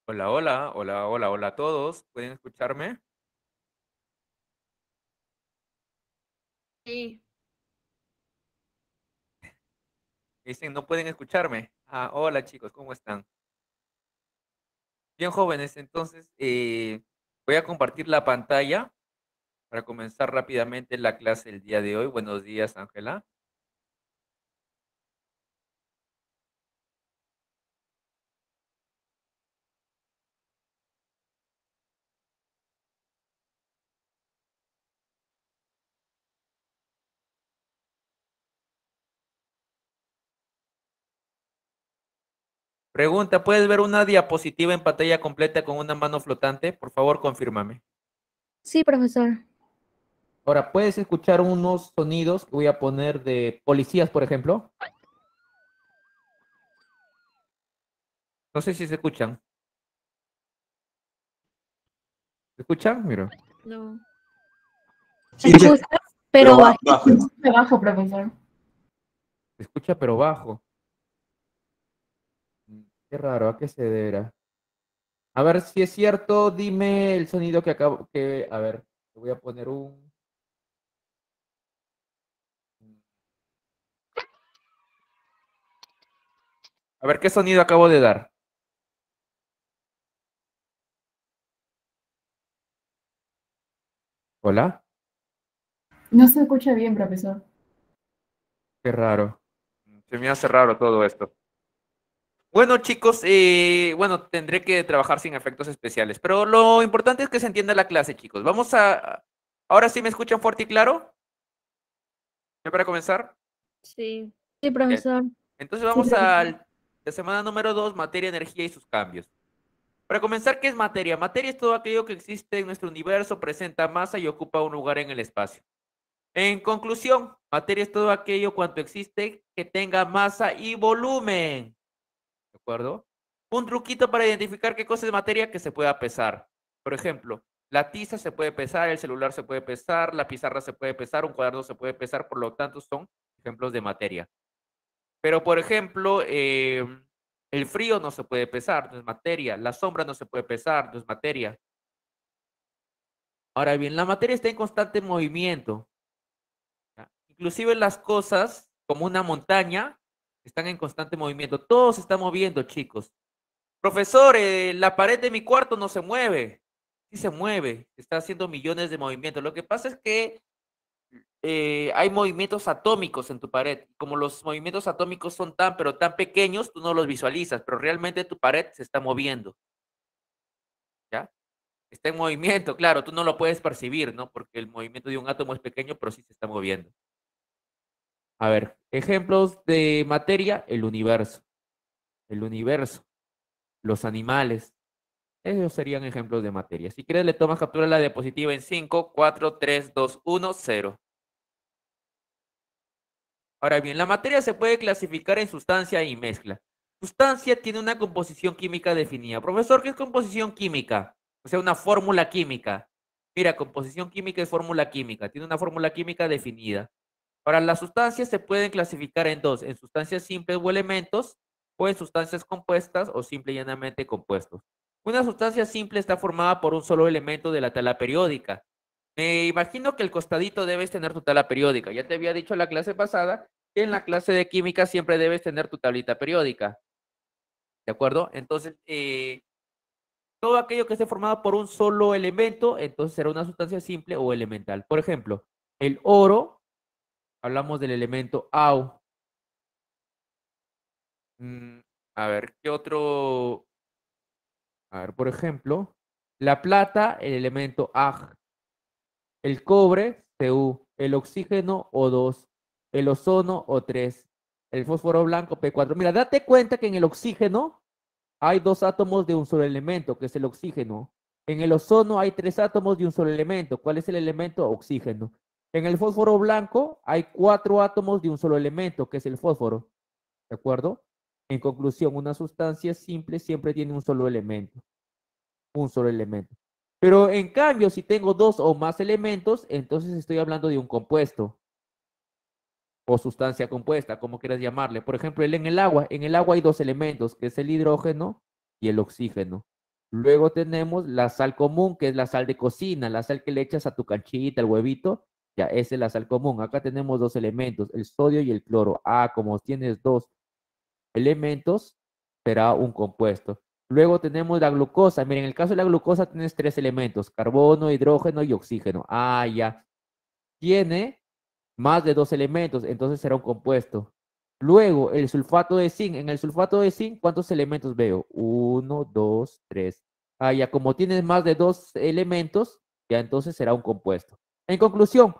Hola, hola, hola, hola, hola a todos. ¿Pueden escucharme? Sí, Dicen, no pueden escucharme. Ah, hola chicos, ¿cómo están? Bien jóvenes, entonces voy a compartir la pantalla para comenzar rápidamente la clase el día de hoy. Buenos días, Ángela. Pregunta, ¿puedes ver una diapositiva en pantalla completa con una mano flotante? Por favor, confírmame. sí, profesor. Ahora, ¿puedes escuchar unos sonidos que voy a poner de policías, por ejemplo? No sé si se escuchan. ¿Se escuchan? Mira. No. Sí, Escucha, pero pero bajo. bajito. Bajo, profesor. Se escucha, pero bajo. Qué raro, ¿a qué se deberá? A ver si es cierto, dime el sonido que acabo, a ver, te voy a poner un... A ver, ¿qué sonido acabo de dar? ¿Hola? No se escucha bien, profesor. Qué raro. Se me hace raro todo esto. Bueno, chicos, bueno, tendré que trabajar sin efectos especiales, pero lo importante es que se entienda la clase, chicos. Vamos a... ¿Ahora sí me escuchan fuerte y claro? ¿Ya para comenzar? Sí. Sí, Bien. profesor. Entonces Sí, vamos a profesor. la semana número 2, materia, energía y sus cambios. Para comenzar, ¿qué es materia? Materia es todo aquello que existe en nuestro universo, presenta masa y ocupa un lugar en el espacio. En conclusión, materia es todo aquello cuanto existe que tenga masa y volumen. ¿De acuerdo? Un truquito para identificar qué cosa es materia que se pueda pesar. Por ejemplo, la tiza se puede pesar, el celular se puede pesar, la pizarra se puede pesar, un cuaderno se puede pesar, por lo tanto son ejemplos de materia. Pero, por ejemplo, el frío no se puede pesar, no es materia. La sombra no se puede pesar, no es materia. Ahora bien, la materia está en constante movimiento. ¿Ya? Inclusive las cosas, como una montaña, están en constante movimiento. Todo se está moviendo, chicos. Profesor, la pared de mi cuarto no se mueve. Sí se mueve, está haciendo millones de movimientos. Lo que pasa es que hay movimientos atómicos en tu pared. Como los movimientos atómicos son tan, pero tan pequeños, tú no los visualizas, pero realmente tu pared se está moviendo, ¿ya? Está en movimiento, claro, tú no lo puedes percibir, ¿no? Porque el movimiento de un átomo es pequeño, pero sí se está moviendo. A ver, ejemplos de materia, el universo, los animales. Esos serían ejemplos de materia. Si quieres, le tomas captura a la diapositiva en 5, 4, 3, 2, 1, 0. Ahora bien, la materia se puede clasificar en sustancia y mezcla. Sustancia tiene una composición química definida. Profesor, ¿qué es composición química? O sea, una fórmula química. Mira, composición química es fórmula química. Tiene una fórmula química definida. Ahora, las sustancias se pueden clasificar en dos, en sustancias simples o elementos, o en sustancias compuestas o simple y llanamente compuestos. Una sustancia simple está formada por un solo elemento de la tabla periódica. Me imagino que el costadito debes tener tu tabla periódica. Ya te había dicho en la clase pasada que en la clase de química siempre debes tener tu tablita periódica. ¿De acuerdo? Entonces, todo aquello que esté formado por un solo elemento, entonces será una sustancia simple o elemental. Por ejemplo, el oro, hablamos del elemento Au. Mm, a ver, ¿qué otro? A ver, por ejemplo, la plata, el elemento Ag. El cobre, Cu. El oxígeno, O2. El ozono, O3. El fósforo blanco, P4. Mira, date cuenta que en el oxígeno hay dos átomos de un solo elemento, que es el oxígeno. En el ozono hay tres átomos de un solo elemento. ¿Cuál es el elemento? Oxígeno. En el fósforo blanco hay cuatro átomos de un solo elemento, que es el fósforo. ¿De acuerdo? En conclusión, una sustancia simple siempre tiene un solo elemento. Un solo elemento. Pero en cambio, si tengo dos o más elementos, entonces estoy hablando de un compuesto o sustancia compuesta, como quieras llamarle. Por ejemplo, en el agua hay dos elementos, que es el hidrógeno y el oxígeno. Luego tenemos la sal común, que es la sal de cocina, la sal que le echas a tu canchita, el huevito, ya, esa es la sal común. Acá tenemos dos elementos, el sodio y el cloro. Ah, como tienes dos elementos, será un compuesto. Luego tenemos la glucosa. Miren, en el caso de la glucosa tienes tres elementos, carbono, hidrógeno y oxígeno. Ah, ya. Tiene más de dos elementos, entonces será un compuesto. Luego, el sulfato de zinc. En el sulfato de zinc, ¿cuántos elementos veo? Uno, dos, tres. Ah, ya, como tienes más de dos elementos, ya entonces será un compuesto. En conclusión,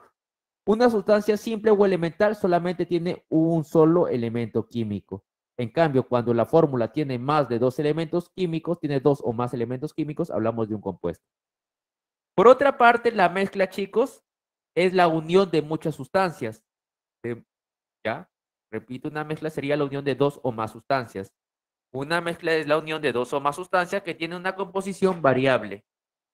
una sustancia simple o elemental solamente tiene un solo elemento químico. En cambio, cuando la fórmula tiene más de dos elementos químicos, tiene dos o más elementos químicos, hablamos de un compuesto. Por otra parte, la mezcla, chicos, es la unión de muchas sustancias. ¿Ya? Repito, una mezcla sería la unión de dos o más sustancias. Una mezcla es la unión de dos o más sustancias que tiene una composición variable.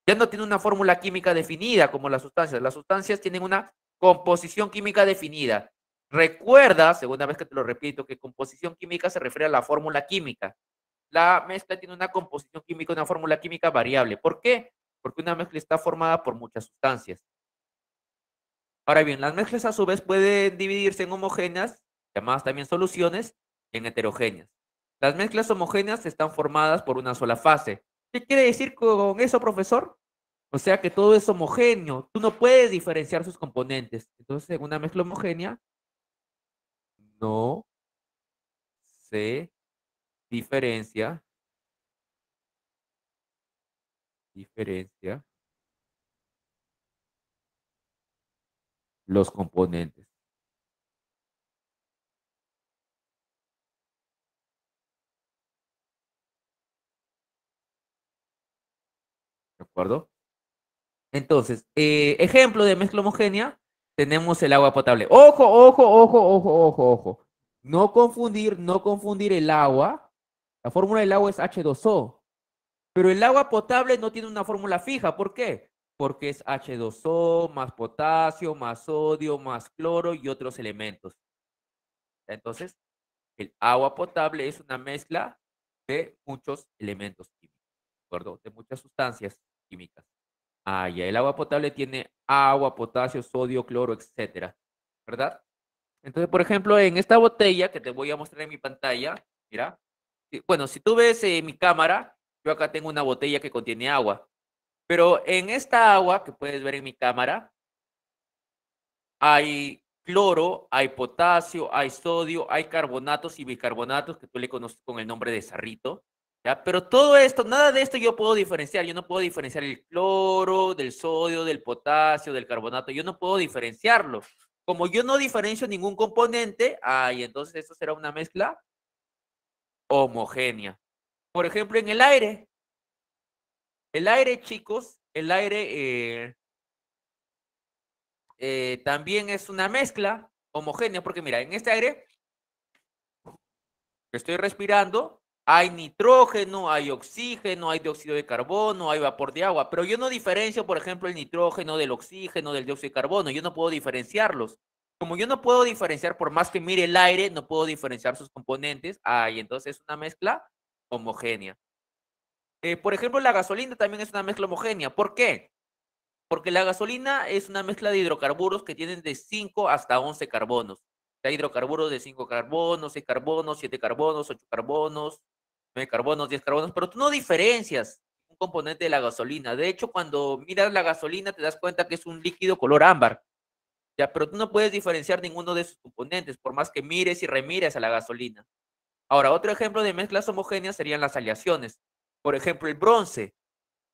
Ya no tiene una fórmula química definida como las sustancias. Las sustancias tienen una composición química definida. Recuerda, segunda vez que te lo repito, que composición química se refiere a la fórmula química. La mezcla tiene una composición química, una fórmula química variable. ¿Por qué? Porque una mezcla está formada por muchas sustancias. Ahora bien, las mezclas a su vez pueden dividirse en homogéneas, llamadas también soluciones, y en heterogéneas. Las mezclas homogéneas están formadas por una sola fase. ¿Qué quiere decir con eso, profesor? O sea que todo es homogéneo. Tú no puedes diferenciar sus componentes. Entonces, en una mezcla homogénea no se diferencia, diferencia los componentes. ¿De acuerdo? Entonces, ejemplo de mezcla homogénea, tenemos el agua potable. Ojo, ojo, ojo, ojo, ojo, ojo. No confundir el agua. La fórmula del agua es H2O, pero el agua potable no tiene una fórmula fija. ¿Por qué? Porque es H2O más potasio, más sodio, más cloro y otros elementos. Entonces, el agua potable es una mezcla de muchos elementos químicos, ¿de acuerdo? De muchas sustancias químicas. Ah, ya, el agua potable tiene agua, potasio, sodio, cloro, etcétera, ¿verdad? Entonces, por ejemplo, en esta botella que te voy a mostrar en mi pantalla, mira, bueno, si tú ves mi cámara, yo acá tengo una botella que contiene agua, pero en esta agua que puedes ver en mi cámara, hay cloro, hay potasio, hay sodio, hay carbonatos y bicarbonatos que tú le conoces con el nombre de sarrito, ¿ya? Pero todo esto, nada de esto yo puedo diferenciar. Yo no puedo diferenciar el cloro del sodio, del potasio, del carbonato. Yo no puedo diferenciarlo. Como yo no diferencio ningún componente, y entonces esto será una mezcla homogénea. Por ejemplo, en el aire, chicos, el aire también es una mezcla homogénea, porque mira, en este aire que estoy respirando, hay nitrógeno, hay oxígeno, hay dióxido de carbono, hay vapor de agua, pero yo no diferencio, por ejemplo, el nitrógeno del oxígeno, del dióxido de carbono, yo no puedo diferenciarlos. Como yo no puedo diferenciar, por más que mire el aire, no puedo diferenciar sus componentes, y entonces es una mezcla homogénea. Por ejemplo, la gasolina también es una mezcla homogénea. ¿Por qué? Porque la gasolina es una mezcla de hidrocarburos que tienen de 5 hasta 11 carbonos. Hay hidrocarburos de 5 carbonos, 6 carbonos, 7 carbonos, 8 carbonos, 9 carbonos, 10 carbonos, pero tú no diferencias un componente de la gasolina. De hecho, cuando miras la gasolina te das cuenta que es un líquido color ámbar, ya, pero tú no puedes diferenciar ninguno de sus componentes, por más que mires y remires a la gasolina. Ahora, otro ejemplo de mezclas homogéneas serían las aleaciones. Por ejemplo, el bronce.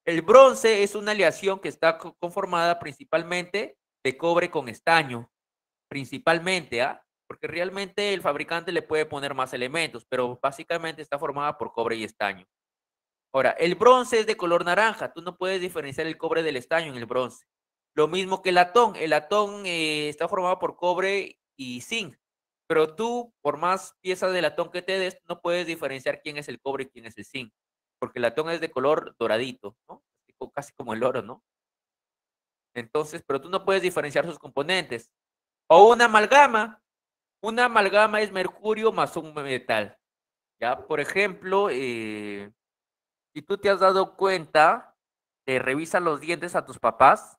El bronce es una aleación que está conformada principalmente de cobre con estaño, principalmente, porque realmente el fabricante le puede poner más elementos, pero básicamente está formada por cobre y estaño. Ahora, el bronce es de color naranja, tú no puedes diferenciar el cobre del estaño en el bronce. Lo mismo que el latón está formado por cobre y zinc, pero tú, por más piezas de latón que te des, no puedes diferenciar quién es el cobre y quién es el zinc, porque el latón es de color doradito, ¿no? Casi como el oro, ¿no? Entonces, pero tú no puedes diferenciar sus componentes. O una amalgama es mercurio más un metal, ¿ya? Por ejemplo, si tú te has dado cuenta, revisa los dientes a tus papás.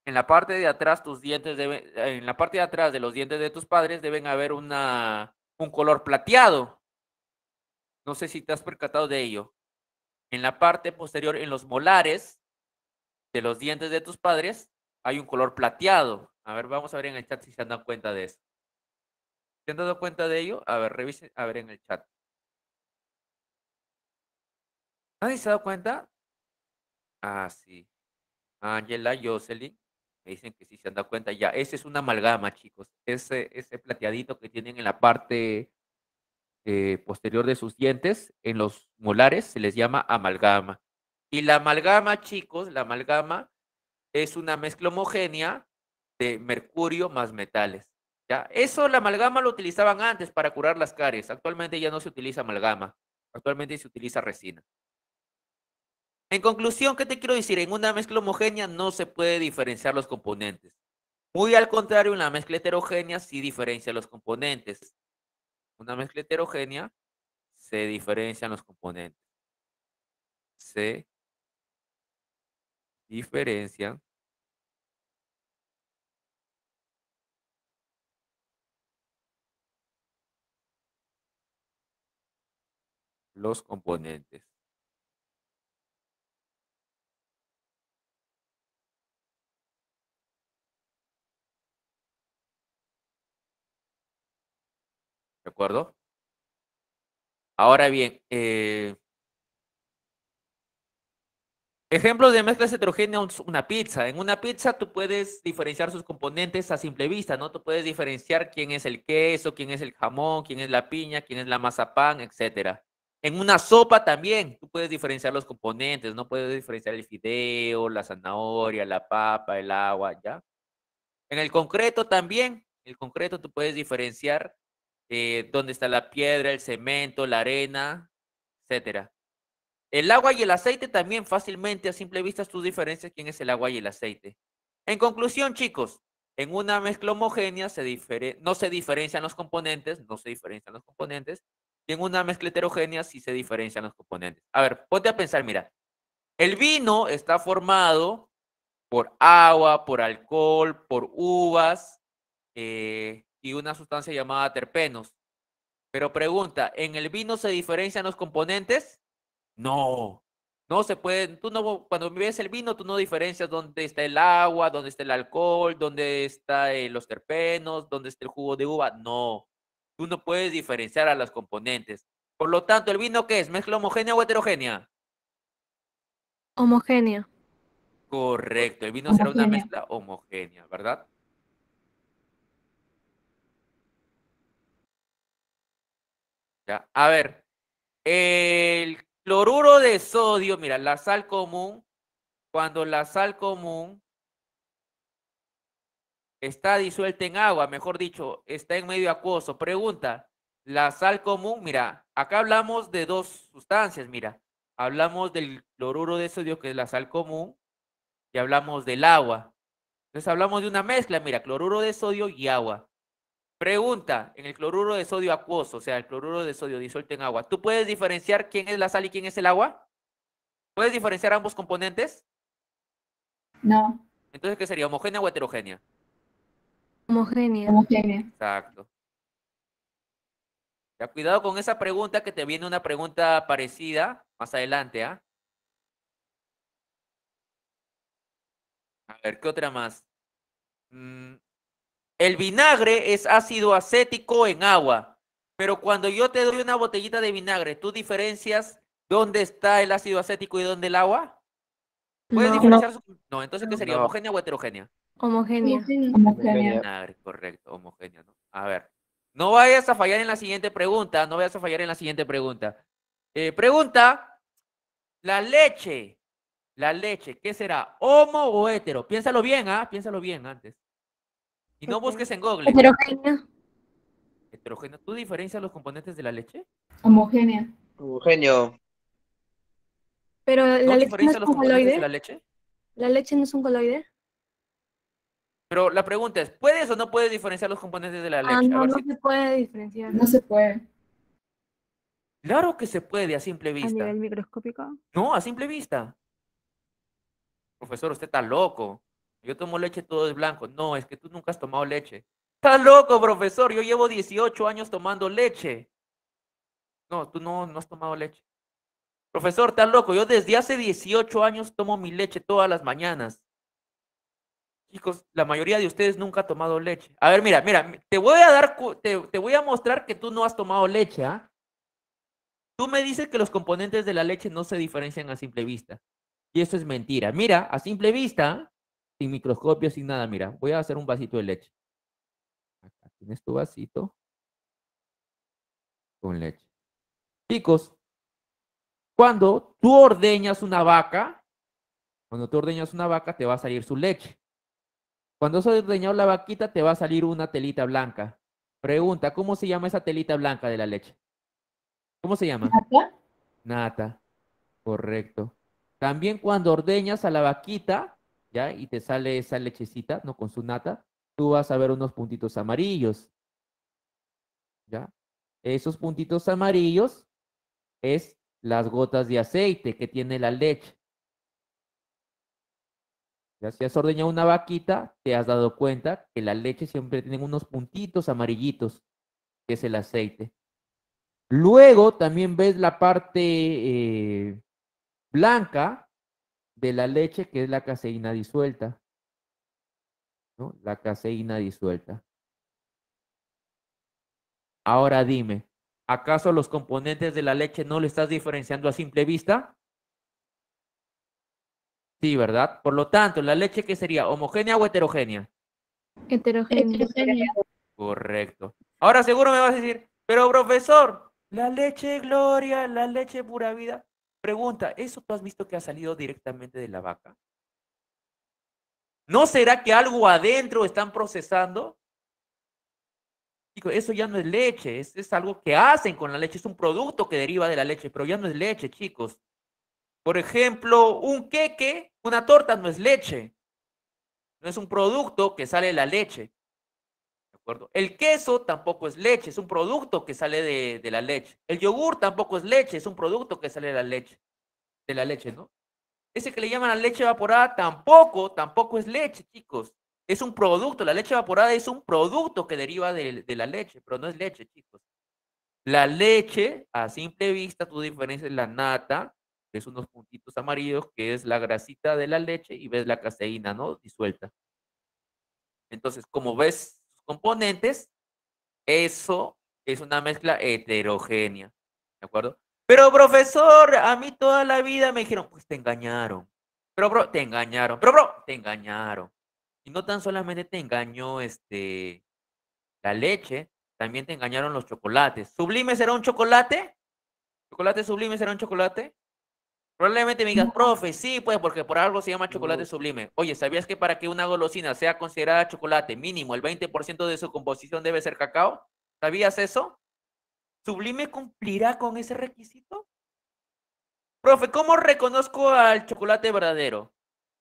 En la parte de atrás, en la parte de atrás de los dientes de tus padres deben haber un color plateado. No sé si te has percatado de ello. En la parte posterior, en los molares de los dientes de tus padres, hay un color plateado. A ver, vamos a ver en el chat si se han dado cuenta de eso. ¿Se han dado cuenta de ello? A ver, revisen, a ver en el chat. ¿Nadie se ha dado cuenta? Ah, sí. Ángela, Jocelyn, me dicen que sí se han dado cuenta ya. Ese es una amalgama, chicos. Ese plateadito que tienen en la parte posterior de sus dientes, en los molares, se les llama amalgama. Y la amalgama, chicos, la amalgama es una mezcla homogénea de mercurio más metales. ¿Ya? Eso, la amalgama lo utilizaban antes para curar las caries. Actualmente ya no se utiliza amalgama. Actualmente se utiliza resina. En conclusión, ¿qué te quiero decir? En una mezcla homogénea no se puede diferenciar los componentes. Muy al contrario, en la mezcla heterogénea sí diferencia los componentes. Una mezcla heterogénea se diferencian los componentes. Se diferencian los componentes. ¿De acuerdo? Ahora bien, ejemplos de mezclas heterogéneas, una pizza. En una pizza tú puedes diferenciar sus componentes a simple vista, ¿no? Tú puedes diferenciar quién es el queso, quién es el jamón, quién es la piña, quién es la mazapán, etcétera. En una sopa también tú puedes diferenciar los componentes, ¿no? Puedes diferenciar el fideo, la zanahoria, la papa, el agua, ¿ya? En el concreto también, el concreto tú puedes diferenciar dónde está la piedra, el cemento, la arena, etcétera. El agua y el aceite también fácilmente a simple vista tú diferencias quién es el agua y el aceite. En conclusión, chicos, en una mezcla homogénea no se diferencian los componentes, y en una mezcla heterogénea sí se diferencian los componentes. A ver, ponte a pensar, mira, el vino está formado por agua, por alcohol, por uvas y una sustancia llamada terpenos. Pero pregunta, ¿en el vino se diferencian los componentes? No, no se puede, tú no, cuando ves el vino, tú no diferencias dónde está el agua, dónde está el alcohol, dónde están los terpenos, dónde está el jugo de uva. No, tú no puedes diferenciar a los componentes. Por lo tanto, ¿el vino qué es? ¿Mezcla homogénea o heterogénea? Homogénea. Correcto, el vino será una Homogénea. mezcla homogénea, ¿verdad? Ya, a ver, el cloruro de sodio, mira, la sal común, cuando la sal común está disuelta en agua, mejor dicho, está en medio acuoso. Pregunta, la sal común, mira, acá hablamos de dos sustancias, mira, hablamos del cloruro de sodio, que es la sal común, y hablamos del agua. Entonces hablamos de una mezcla, mira, cloruro de sodio y agua. Pregunta, en el cloruro de sodio acuoso, o sea, el cloruro de sodio disuelto en agua, ¿tú puedes diferenciar quién es la sal y quién es el agua? ¿Puedes diferenciar ambos componentes? No. Entonces, ¿qué sería? ¿Homogénea o heterogénea? Homogénea. Homogénea. Exacto. Ya, cuidado con esa pregunta, que te viene una pregunta parecida más adelante, ¿ah? A ver, ¿qué otra más? El vinagre es ácido acético en agua, pero cuando yo te doy una botellita de vinagre, ¿tú diferencias dónde está el ácido acético y dónde el agua? ¿Puedes No. diferenciar? No, entonces, ¿qué sería? No. ¿Homogénea o heterogénea? Homogénea. Homogénea. Vinagre, correcto, homogénea, ¿no? A ver, no vayas a fallar en la siguiente pregunta, no vayas a fallar en la siguiente pregunta. Pregunta, la leche, ¿qué será? ¿Homo o hetero? Piénsalo bien, ¿ah? Piénsalo bien antes. Y no busques en Google. Heterogénea. Heterogéneo. ¿Tú diferencias los componentes de la leche? Homogénea. Homogéneo. Pero ¿No la leche no diferencias es los un componentes de la coloide. leche? La leche no es un coloide. Pero la pregunta es, ¿puedes o no puedes diferenciar los componentes de la Ah, leche? A no, ver no si... se puede diferenciar. No se puede. Claro que se puede a simple A vista. nivel microscópico. No, a simple vista. Profesor, usted está loco. Yo tomo leche, todo es blanco. No, es que tú nunca has tomado leche. Estás loco, profesor. Yo llevo 18 años tomando leche. No, tú no has tomado leche. Profesor, estás loco. Yo desde hace 18 años tomo mi leche todas las mañanas. Chicos, la mayoría de ustedes nunca ha tomado leche. A ver, mira, te voy a dar, te voy a mostrar que tú no has tomado leche, ¿ah? Tú me dices que los componentes de la leche no se diferencian a simple vista. Y eso es mentira. Mira, a simple vista, sin microscopio, sin nada, mira, voy a hacer un vasito de leche. Acá tienes tu vasito con leche. Chicos, cuando tú ordeñas una vaca, te va a salir su leche. Cuando se ha ordeñado la vaquita, te va a salir una telita blanca. Pregunta, ¿cómo se llama esa telita blanca de la leche? ¿Cómo se llama? ¿Nata? Nata, correcto. También cuando ordeñas a la vaquita, ¿ya? Y te sale esa lechecita, ¿no? Con su nata, tú vas a ver unos puntitos amarillos, ¿ya? Esos puntitos amarillos es las gotas de aceite que tiene la leche. Ya si has ordeñado una vaquita, te has dado cuenta que la leche siempre tiene unos puntitos amarillitos, que es el aceite. Luego también ves la parte blanca de la leche, que es la caseína disuelta, ¿no? La caseína disuelta. Ahora dime, ¿acaso los componentes de la leche no lo estás diferenciando a simple vista? Sí, ¿verdad? Por lo tanto, ¿la leche qué sería? ¿Homogénea o heterogénea? Heterogénea. Correcto. Ahora seguro me vas a decir, pero profesor, la leche Gloria, la leche pura vida. Pregunta, ¿eso tú has visto que ha salido directamente de la vaca? ¿No será que algo adentro están procesando? Chicos, eso ya no es leche, es algo que hacen con la leche, es un producto que deriva de la leche, pero ya no es leche, chicos. Por ejemplo, un queque, una torta no es leche, no es un producto que sale de la leche. ¿De acuerdo? El queso tampoco es leche, es un producto que sale de la leche. El yogur tampoco es leche, es un producto que sale de la leche, ¿no? Ese que le llaman la leche evaporada tampoco es leche, chicos. Es un producto, la leche evaporada es un producto que deriva de la leche, pero no es leche, chicos. La leche, a simple vista, tú diferencias la nata, que es unos puntitos amarillos, que es la grasita de la leche, y ves la caseína, ¿no? Disuelta. Entonces, como ves sus componentes, eso es una mezcla heterogénea, ¿de acuerdo? Pero profesor, a mí toda la vida me dijeron, pues te engañaron. Pero bro, te engañaron. Pero bro, te engañaron. Y no tan solamente te engañó la leche, también te engañaron los chocolates. ¿Sublime será un chocolate? ¿Chocolate sublime será un chocolate? Probablemente me digas, profe, sí, pues, porque por algo se llama chocolate sublime. Oye, ¿sabías que para que una golosina sea considerada chocolate, mínimo el 20% de su composición debe ser cacao? ¿Sabías eso? ¿Sublime cumplirá con ese requisito? Profe, ¿cómo reconozco al chocolate verdadero?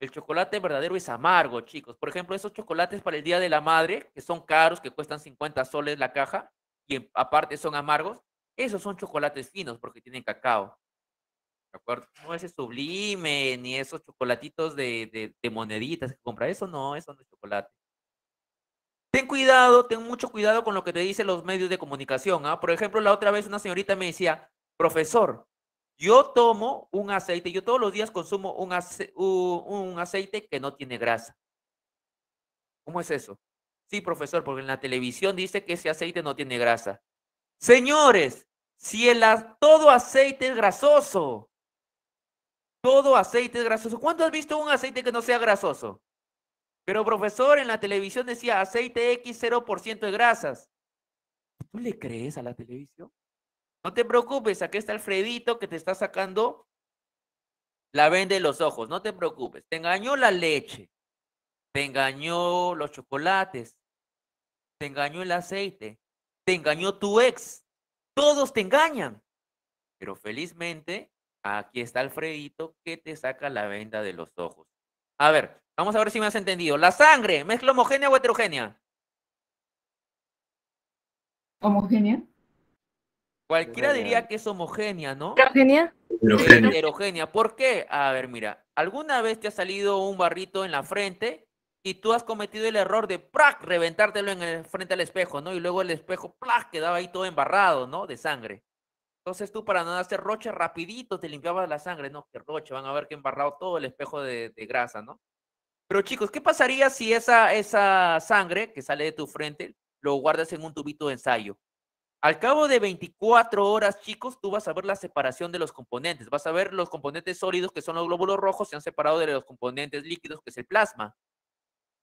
El chocolate verdadero es amargo, chicos. Por ejemplo, esos chocolates para el Día de la Madre, que son caros, que cuestan 50 soles la caja, y aparte son amargos, esos son chocolates finos porque tienen cacao. ¿De acuerdo? No ese sublime, ni esos chocolatitos de moneditas que compra. Eso no es chocolate. Ten cuidado, ten mucho cuidado con lo que te dicen los medios de comunicación, ¿ah? Por ejemplo, la otra vez una señorita me decía, profesor, yo tomo un aceite, yo todos los días consumo un aceite que no tiene grasa. ¿Cómo es eso? Sí, profesor, porque en la televisión dice que ese aceite no tiene grasa. Señores, si todo aceite es grasoso, todo aceite es grasoso. ¿Cuándo has visto un aceite que no sea grasoso? Pero profesor, en la televisión decía aceite X 0% de grasas. ¿Tú le crees a la televisión? No te preocupes, aquí está Alfredito que te está sacando la venda de los ojos. No te preocupes. Te engañó la leche, te engañó los chocolates, te engañó el aceite, te engañó tu ex. Todos te engañan. Pero felizmente, aquí está Alfredito que te saca la venda de los ojos. A ver, vamos a ver si me has entendido. La sangre, ¿mezcla homogénea o heterogénea? Homogénea. Cualquiera diría que es homogénea, ¿no? Heterogénea. Heterogénea. ¿Por qué? A ver, mira, ¿alguna vez te ha salido un barrito en la frente y tú has cometido el error de ¡prac! Reventártelo en el frente al espejo, ¿no? Y luego el espejo ¡plac! Quedaba ahí todo embarrado, ¿no? De sangre. Entonces tú, para no hacer roche, rapidito te limpiabas la sangre, ¿no? Que roche, van a ver que embarrado todo el espejo de grasa, ¿no? Pero chicos, ¿qué pasaría si esa sangre que sale de tu frente lo guardas en un tubito de ensayo? Al cabo de 24 horas, chicos, tú vas a ver la separación de los componentes. Vas a ver los componentes sólidos, que son los glóbulos rojos, se han separado de los componentes líquidos, que es el plasma.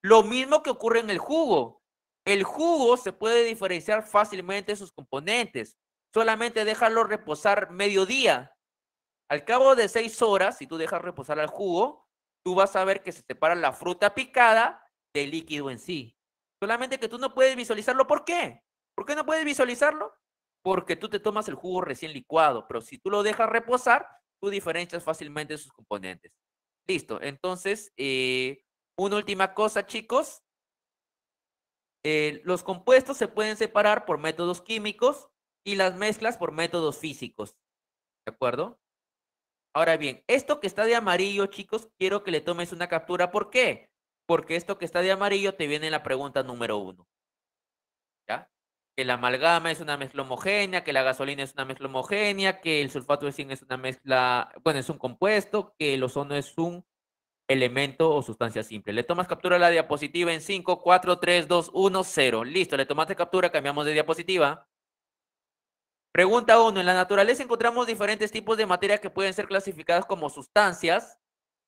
Lo mismo que ocurre en el jugo. El jugo se puede diferenciar fácilmente de sus componentes. Solamente déjalo reposar mediodía. Al cabo de 6 horas, si tú dejas reposar al jugo, tú vas a ver que se separa la fruta picada del líquido en sí. Solamente que tú no puedes visualizarlo. ¿Por qué? ¿Por qué no puedes visualizarlo? Porque tú te tomas el jugo recién licuado, pero si tú lo dejas reposar, tú diferencias fácilmente sus componentes. Listo. Entonces, una última cosa, chicos. Los compuestos se pueden separar por métodos químicos y las mezclas por métodos físicos. ¿De acuerdo? Ahora bien, esto que está de amarillo, chicos, quiero que le tomes una captura. ¿Por qué? Porque esto que está de amarillo te viene en la pregunta número 1. ¿Ya? Que la amalgama es una mezcla homogénea, que la gasolina es una mezcla homogénea, que el sulfato de zinc es una mezcla, bueno, es un compuesto, que el ozono es un elemento o sustancia simple. Le tomas captura a la diapositiva en 5, 4, 3, 2, 1, 0. Listo, le tomaste captura, cambiamos de diapositiva. Pregunta 1. En la naturaleza encontramos diferentes tipos de materia que pueden ser clasificadas como sustancias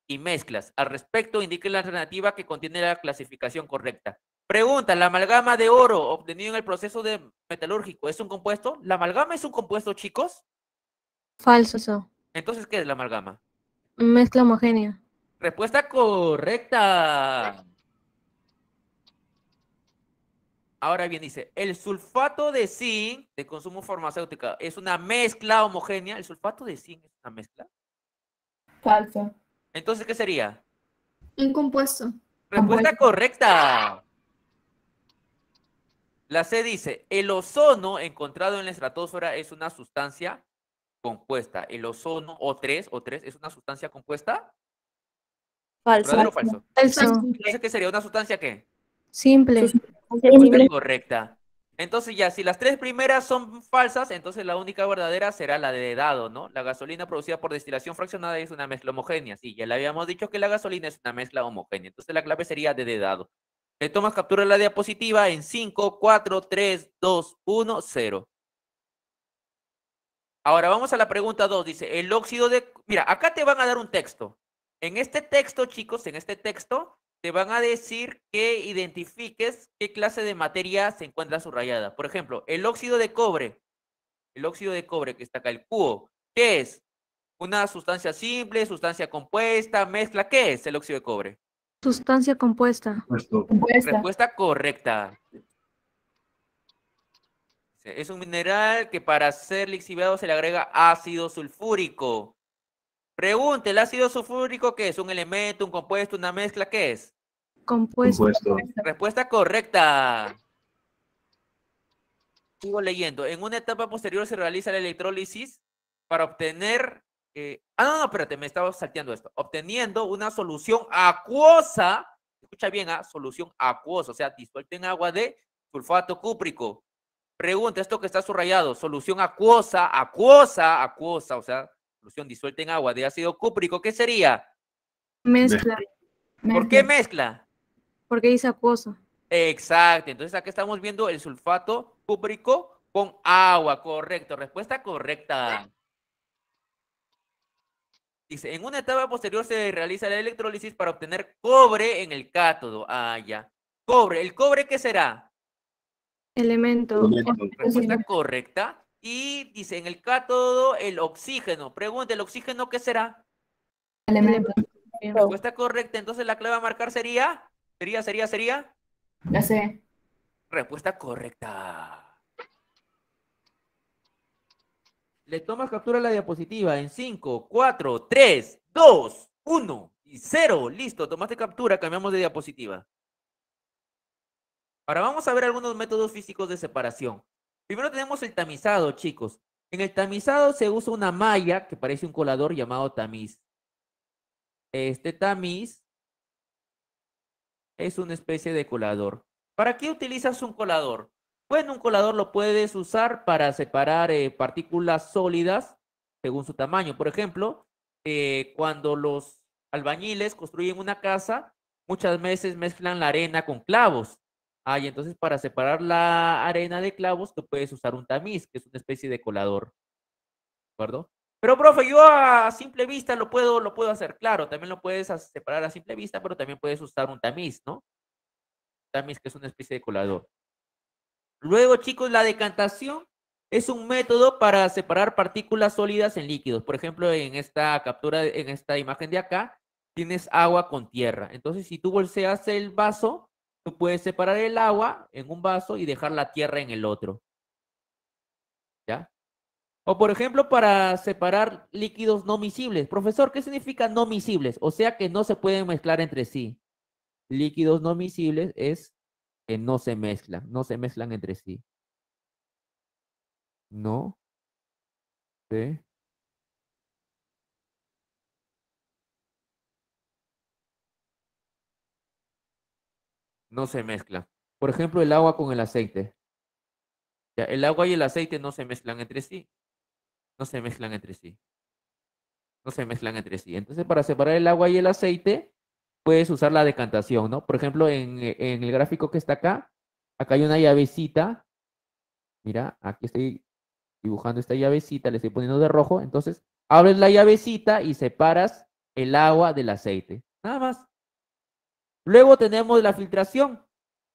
y mezclas. Al respecto, indique la alternativa que contiene la clasificación correcta. Pregunta, ¿la amalgama de oro obtenido en el proceso de metalúrgico es un compuesto? ¿La amalgama es un compuesto, chicos? Falso. Entonces, ¿qué es la amalgama? Mezcla homogénea. Respuesta correcta. Ahora bien, dice, el sulfato de zinc de consumo farmacéutico es una mezcla homogénea. ¿El sulfato de zinc es una mezcla? Falso. Entonces, ¿qué sería? Un compuesto. Respuesta correcta. La C dice, el ozono encontrado en la estratosfera es una sustancia compuesta. El ozono O3 es una sustancia compuesta. Falso. ¿Verdadero o falso? Falso. Entonces, ¿qué sería? ¿Una sustancia qué? Simple. Respuesta correcta. Entonces ya, si las 3 primeras son falsas, entonces la única verdadera será la de dado, ¿no? La gasolina producida por destilación fraccionada es una mezcla homogénea. Sí, ya le habíamos dicho que la gasolina es una mezcla homogénea. Entonces la clave sería de dado. Le tomas captura de la diapositiva en 5, 4, 3, 2, 1, 0. Ahora vamos a la pregunta 2. Dice, el óxido de... Mira, acá te van a dar un texto. En este texto, chicos, en este texto, te van a decir que identifiques qué clase de materia se encuentra subrayada. Por ejemplo, el óxido de cobre que está acá, el cubo, ¿qué es? ¿Una sustancia simple, sustancia compuesta, mezcla? ¿Qué es el óxido de cobre? Sustancia compuesta. Compuesta. Respuesta correcta. Es un mineral que para ser lixiviado se le agrega ácido sulfúrico. Pregunta, ¿el ácido sulfúrico qué es? ¿Un elemento, un compuesto, una mezcla? ¿Qué es? Compuesto. Respuesta correcta. Sigo leyendo. En una etapa posterior se realiza la electrólisis para obtener... no, espérate, me estaba salteando esto. Obteniendo una solución acuosa. Escucha bien, solución acuosa, o sea, disuelta en agua de sulfato cúprico. Pregunta, esto que está subrayado, solución acuosa, o sea, solución disuelta en agua de ácido cúprico, ¿qué sería? Mezcla. ¿Por qué mezcla? Porque dice acuoso. Exacto, entonces aquí estamos viendo el sulfato cúprico con agua, correcto, respuesta correcta. Dice, en una etapa posterior se realiza la electrólisis para obtener cobre en el cátodo. Ya. Cobre, ¿el cobre qué será? Elemento. Respuesta correcta. Y dice, en el cátodo, el oxígeno. Pregunta, ¿el oxígeno qué será? Elemento. Respuesta correcta. Entonces la clave a marcar sería. ¿Sería? La C. Respuesta correcta. Le tomas captura a la diapositiva en 5, 4, 3, 2, 1 y 0. Listo, tomaste captura, cambiamos de diapositiva. Ahora vamos a ver algunos métodos físicos de separación. Primero tenemos el tamizado, chicos. En el tamizado se usa una malla que parece un colador llamado tamiz. Este tamiz es una especie de colador. ¿Para qué utilizas un colador? Bueno, un colador lo puedes usar para separar partículas sólidas según su tamaño. Por ejemplo, cuando los albañiles construyen una casa, muchas veces mezclan la arena con clavos. Y entonces para separar la arena de clavos, tú puedes usar un tamiz, que es una especie de colador. ¿De acuerdo? Pero, profe, yo a simple vista lo puedo hacer. Claro, también lo puedes separar a simple vista, pero también puedes usar un tamiz, ¿no? Tamiz, que es una especie de colador. Luego, chicos, la decantación es un método para separar partículas sólidas en líquidos. Por ejemplo, en esta captura, en esta imagen de acá, tienes agua con tierra. Entonces, si tú bolseas el vaso, tú puedes separar el agua en un vaso y dejar la tierra en el otro. ¿Ya? O, por ejemplo, para separar líquidos no miscibles. Profesor, ¿qué significa no miscibles? O sea, que no se pueden mezclar entre sí. Líquidos no miscibles es que no se mezclan entre sí. No se no se mezclan. Por ejemplo, el agua con el aceite. Ya, el agua y el aceite no se mezclan entre sí. No se mezclan entre sí. No se mezclan entre sí. Entonces, para separar el agua y el aceite, puedes usar la decantación, ¿no? Por ejemplo, en el gráfico que está acá, acá hay una llavecita. Mira, aquí estoy dibujando esta llavecita, le estoy poniendo de rojo. Entonces, abres la llavecita y separas el agua del aceite. Nada más. Luego tenemos la filtración,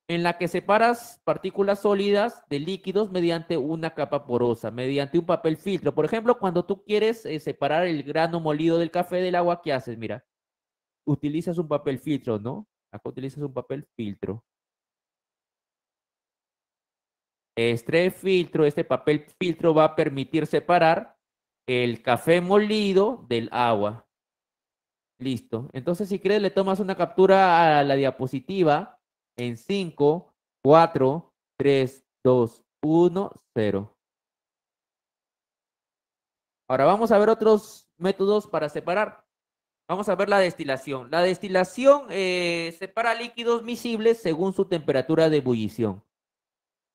en la que separas partículas sólidas de líquidos mediante una capa porosa, mediante un papel filtro. Por ejemplo, cuando tú quieres separar el grano molido del café del agua, ¿qué haces? Mira, utilizas un papel filtro, ¿no? Acá utilizas un papel filtro. Este papel filtro va a permitir separar el café molido del agua. Listo. Entonces, si quieres, le tomas una captura a la diapositiva en 5, 4, 3, 2, 1, 0. Ahora vamos a ver otros métodos para separar. Vamos a ver la destilación. La destilación separa líquidos miscibles según su temperatura de ebullición.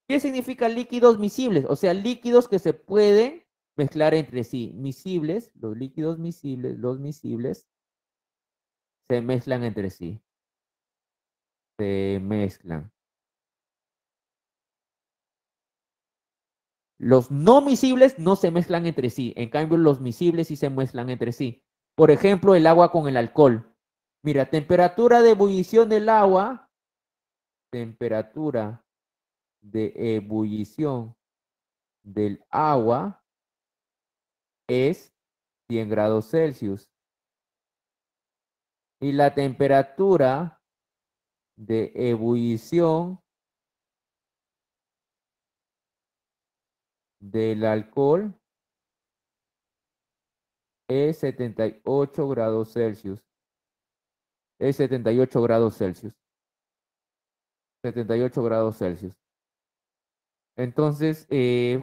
¿Qué significa líquidos miscibles? O sea, líquidos que se pueden mezclar entre sí. Miscibles, los líquidos miscibles, los miscibles se mezclan entre sí. Se mezclan. Los no miscibles no se mezclan entre sí. En cambio, los miscibles sí se mezclan entre sí. Por ejemplo, el agua con el alcohol. Mira, temperatura de ebullición del agua. Temperatura de ebullición del agua es 100 grados Celsius. Y la temperatura de ebullición del alcohol es 78 grados Celsius. Es 78 grados Celsius. 78 grados Celsius. Entonces,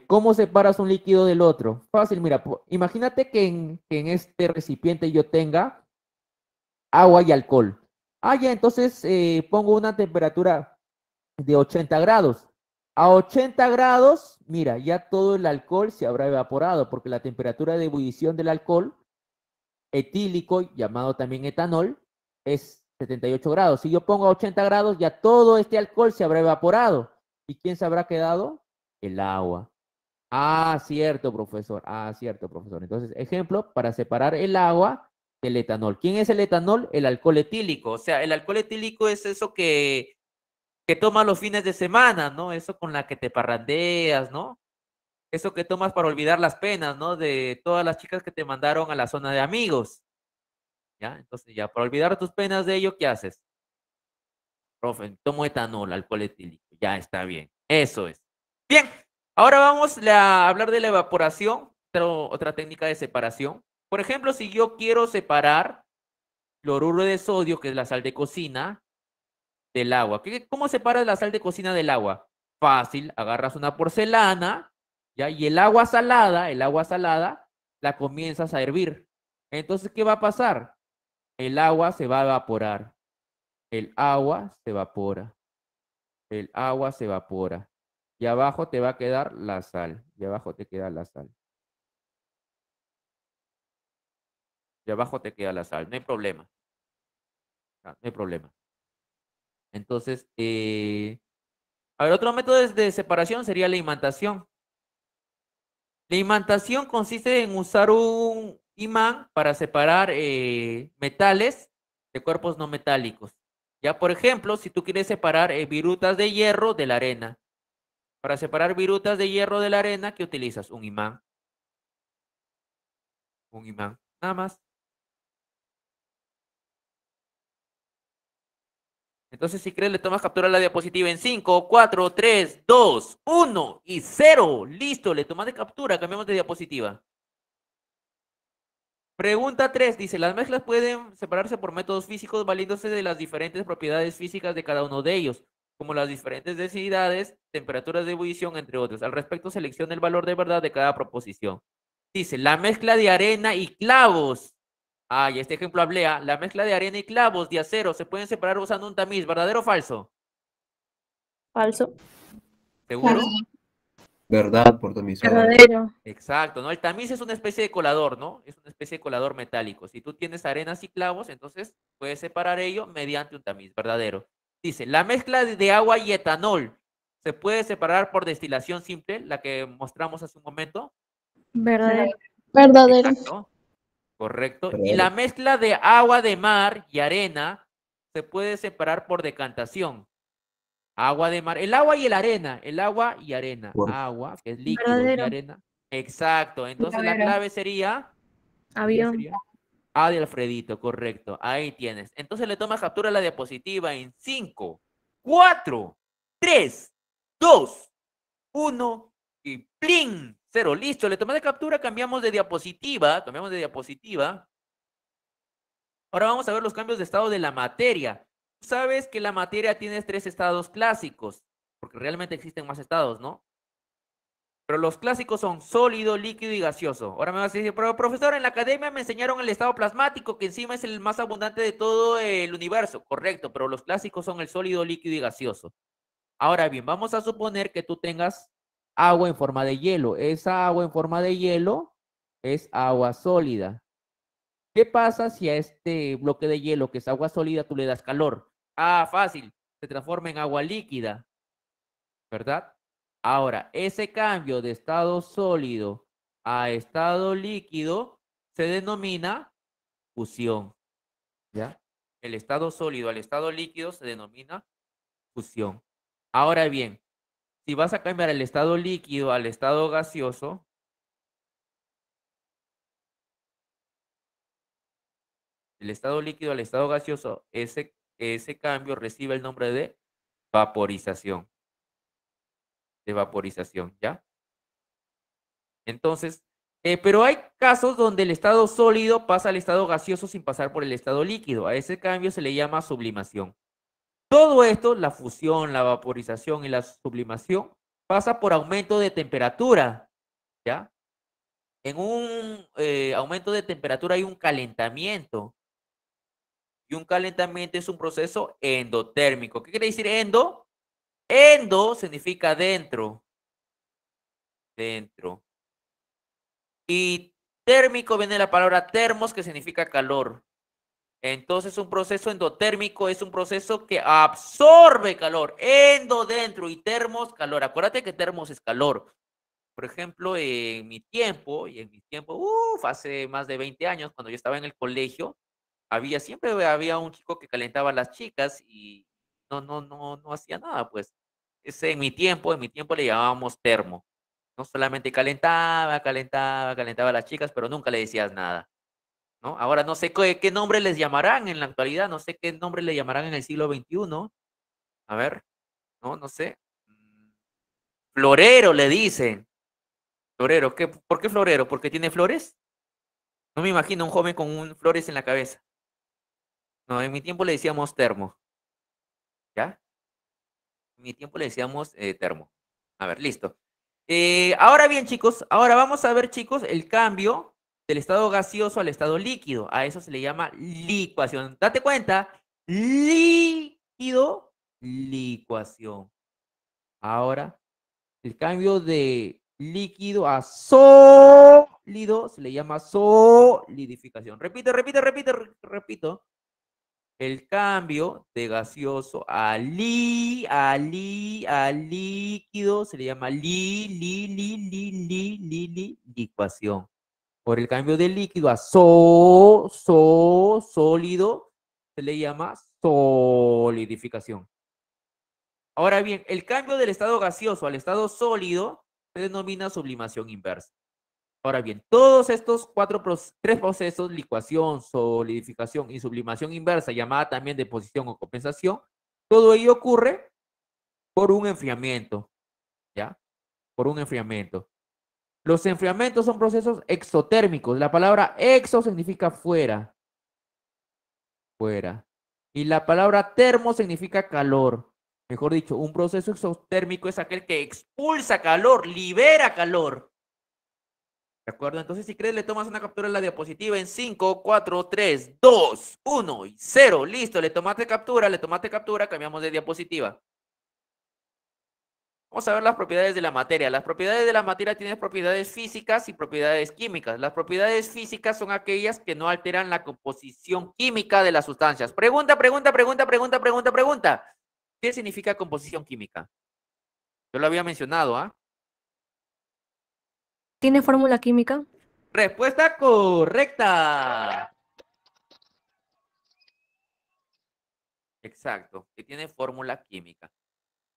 ¿cómo separas un líquido del otro? Fácil, mira, imagínate que en este recipiente yo tenga agua y alcohol. Ya, entonces pongo una temperatura de 80 grados. A 80 grados, mira, ya todo el alcohol se habrá evaporado porque la temperatura de ebullición del alcohol etílico, llamado también etanol, es 78 grados. Si yo pongo a 80 grados, ya todo este alcohol se habrá evaporado. ¿Y quién se habrá quedado? El agua. Cierto, profesor. Cierto, profesor. Entonces, ejemplo, para separar el agua del etanol. ¿Quién es el etanol? El alcohol etílico. O sea, el alcohol etílico es eso que tomas los fines de semana, ¿no? Eso con la que te parrandeas, ¿no? Eso que tomas para olvidar las penas, ¿no? De todas las chicas que te mandaron a la zona de amigos. ¿Ya? Entonces, ya, para olvidar tus penas de ello, ¿qué haces? Profe, tomo etanol, alcohol etílico. Ya está bien. Eso es. Bien, ahora vamos a hablar de la evaporación, otra técnica de separación. Por ejemplo, si yo quiero separar cloruro de sodio, que es la sal de cocina, del agua. ¿Cómo separas la sal de cocina del agua? Fácil, agarras una porcelana, ¿ya? Y el agua salada, la comienzas a hervir. Entonces, ¿qué va a pasar? El agua se va a evaporar. El agua se evapora. El agua se evapora. Y abajo te va a quedar la sal. Y abajo te queda la sal. Y abajo te queda la sal. No hay problema. No hay problema. Entonces, a ver, otro método de separación sería la imantación. La imantación consiste en usar un imán para separar metales de cuerpos no metálicos. Ya, por ejemplo, si tú quieres separar virutas de hierro de la arena. Para separar virutas de hierro de la arena, ¿qué utilizas? Un imán. Un imán. Nada más. Entonces, si quieres, le tomas captura a la diapositiva en 5, 4, 3, 2, 1 y 0. Listo, le tomas de captura, cambiamos de diapositiva. Pregunta 3, dice, las mezclas pueden separarse por métodos físicos valiéndose de las diferentes propiedades físicas de cada uno de ellos, como las diferentes densidades, temperaturas de ebullición, entre otros. Al respecto, selecciona el valor de verdad de cada proposición. Dice, la mezcla de arena y clavos. Ah, y este ejemplo hablea. La mezcla de arena y clavos de acero se pueden separar usando un tamiz. ¿Verdadero o falso? Falso. ¿Seguro? Falso. Verdad por tamizado. Verdadero. Exacto, ¿no? El tamiz es una especie de colador, ¿no? Es una especie de colador metálico. Si tú tienes arenas y clavos, entonces puedes separar ello mediante un tamiz. Verdadero. Dice, la mezcla de agua y etanol se puede separar por destilación simple, la que mostramos hace un momento. Verdadero. Verdadero. Exacto. Correcto. Y Verdadero. la mezcla de agua de mar y arena se puede separar por decantación. Agua de mar, el agua y la arena, el agua y arena. Por- Agua, que es líquido, y Verdadero. arena. Exacto. Entonces la Verdadero. clave sería, ¿qué Avión. sería? A de Alfredito, correcto. Ahí tienes. Entonces le tomas captura a la diapositiva en 5, 4, 3, 2, 1 y ¡plin! 0. Listo, le tomé de captura, cambiamos de diapositiva. Ahora vamos a ver los cambios de estado de la materia. Tú sabes que la materia tiene 3 estados clásicos, porque realmente existen más estados, ¿no? Pero los clásicos son sólido, líquido y gaseoso. Ahora me vas a decir, pero profesor, en la academia me enseñaron el estado plasmático, que encima es el más abundante de todo el universo. Correcto, pero los clásicos son el sólido, líquido y gaseoso. Ahora bien, vamos a suponer que tú tengas agua en forma de hielo. Esa agua en forma de hielo es agua sólida. ¿Qué pasa si a este bloque de hielo, que es agua sólida, tú le das calor? Ah, fácil, se transforma en agua líquida, ¿verdad? Ahora, ese cambio de estado sólido a estado líquido se denomina fusión, ¿ya? El estado sólido al estado líquido se denomina fusión. Ahora bien, si vas a cambiar el estado líquido al estado gaseoso, el estado líquido al estado gaseoso, ese cambio recibe el nombre de vaporización. De vaporización, ¿ya? Entonces, pero hay casos donde el estado sólido pasa al estado gaseoso sin pasar por el estado líquido. A ese cambio se le llama sublimación. Todo esto, la fusión, la vaporización y la sublimación, pasa por aumento de temperatura, ¿ya? En un aumento de temperatura hay un calentamiento. Y un calentamiento es un proceso endotérmico. ¿Qué quiere decir endo? Endo significa dentro. Dentro. Y térmico viene de la palabra termos, que significa calor. Entonces, un proceso endotérmico es un proceso que absorbe calor. Endo dentro y termos, calor. Acuérdate que termos es calor. Por ejemplo, en mi tiempo, hace más de 20 años, cuando yo estaba en el colegio, siempre había un chico que calentaba a las chicas y no hacía nada, pues. Ese en mi tiempo le llamábamos termo. No solamente calentaba a las chicas, pero nunca le decías nada, ¿no? Ahora no sé qué nombre les llamarán en la actualidad, no sé qué nombre le llamarán en el siglo XXI. A ver, no sé. Florero le dicen. Florero, ¿por qué florero? ¿Porque tiene flores? No me imagino un joven con flores en la cabeza. No, en mi tiempo le decíamos termo. ¿Ya? En mi tiempo le decíamos termo. A ver, listo. Ahora bien, chicos, ahora vamos a ver, chicos, el cambio del estado gaseoso al estado líquido. A eso se le llama licuación. Date cuenta, líquido, licuación. Ahora, el cambio de líquido a sólido se le llama solidificación. Repito. El cambio de gaseoso a líquido se le llama licuación. Por el cambio de líquido a sólido se le llama solidificación. Ahora bien, el cambio del estado gaseoso al estado sólido se denomina sublimación inversa. Ahora bien, todos estos tres procesos, licuación, solidificación y sublimación inversa, llamada también deposición o compensación, todo ello ocurre por un enfriamiento, ¿ya? Por un enfriamiento. Los enfriamientos son procesos exotérmicos. La palabra exo significa fuera. Fuera. Y la palabra termo significa calor. Mejor dicho, un proceso exotérmico es aquel que expulsa calor, libera calor. ¿De acuerdo? Entonces, si crees, le tomas una captura a la diapositiva en 5, 4, 3, 2, 1 y 0. Listo, le tomaste captura, cambiamos de diapositiva. Vamos a ver las propiedades de la materia. Las propiedades de la materia tienen propiedades físicas y propiedades químicas. Las propiedades físicas son aquellas que no alteran la composición química de las sustancias. Pregunta. ¿Qué significa composición química? Yo lo había mencionado, ¿ah? ¿Tiene fórmula química? Respuesta correcta. Exacto, que tiene fórmula química,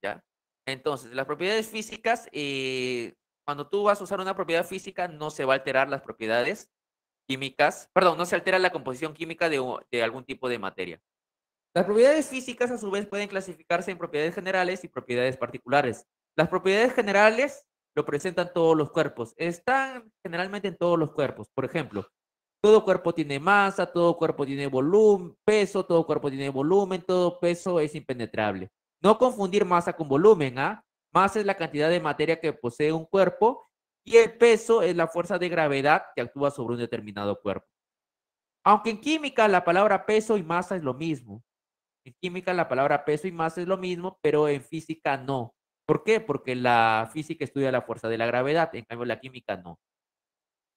¿ya? Entonces, las propiedades físicas, cuando tú vas a usar una propiedad física, no se va a alterar las propiedades químicas, perdón, no se altera la composición química de algún tipo de materia. Las propiedades físicas, a su vez, pueden clasificarse en propiedades generales y propiedades particulares. Las propiedades generales lo presentan todos los cuerpos, están generalmente en todos los cuerpos. Por ejemplo, todo cuerpo tiene masa, todo cuerpo tiene volumen, peso, todo cuerpo tiene volumen, todo peso es impenetrable. No confundir masa con volumen, ¿ah? Masa es la cantidad de materia que posee un cuerpo y el peso es la fuerza de gravedad que actúa sobre un determinado cuerpo. Aunque en química la palabra peso y masa es lo mismo. En química la palabra peso y masa es lo mismo, pero en física no. ¿Por qué? Porque la física estudia la fuerza de la gravedad, en cambio la química no.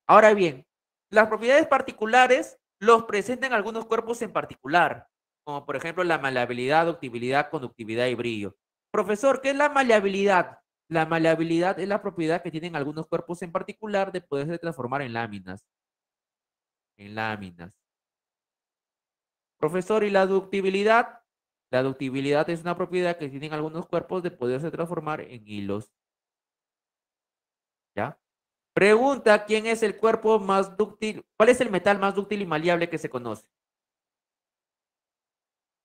Ahora bien, las propiedades particulares los presentan algunos cuerpos en particular, como por ejemplo la maleabilidad, ductibilidad, conductividad y brillo. Profesor, ¿qué es la maleabilidad? La maleabilidad es la propiedad que tienen algunos cuerpos en particular de poderse transformar en láminas. En láminas. Profesor, ¿y la ductibilidad? La ductibilidad es una propiedad que tienen algunos cuerpos de poderse transformar en hilos. ¿Ya? Pregunta, ¿quién es el cuerpo más dúctil? ¿Cuál es el metal más dúctil y maleable que se conoce?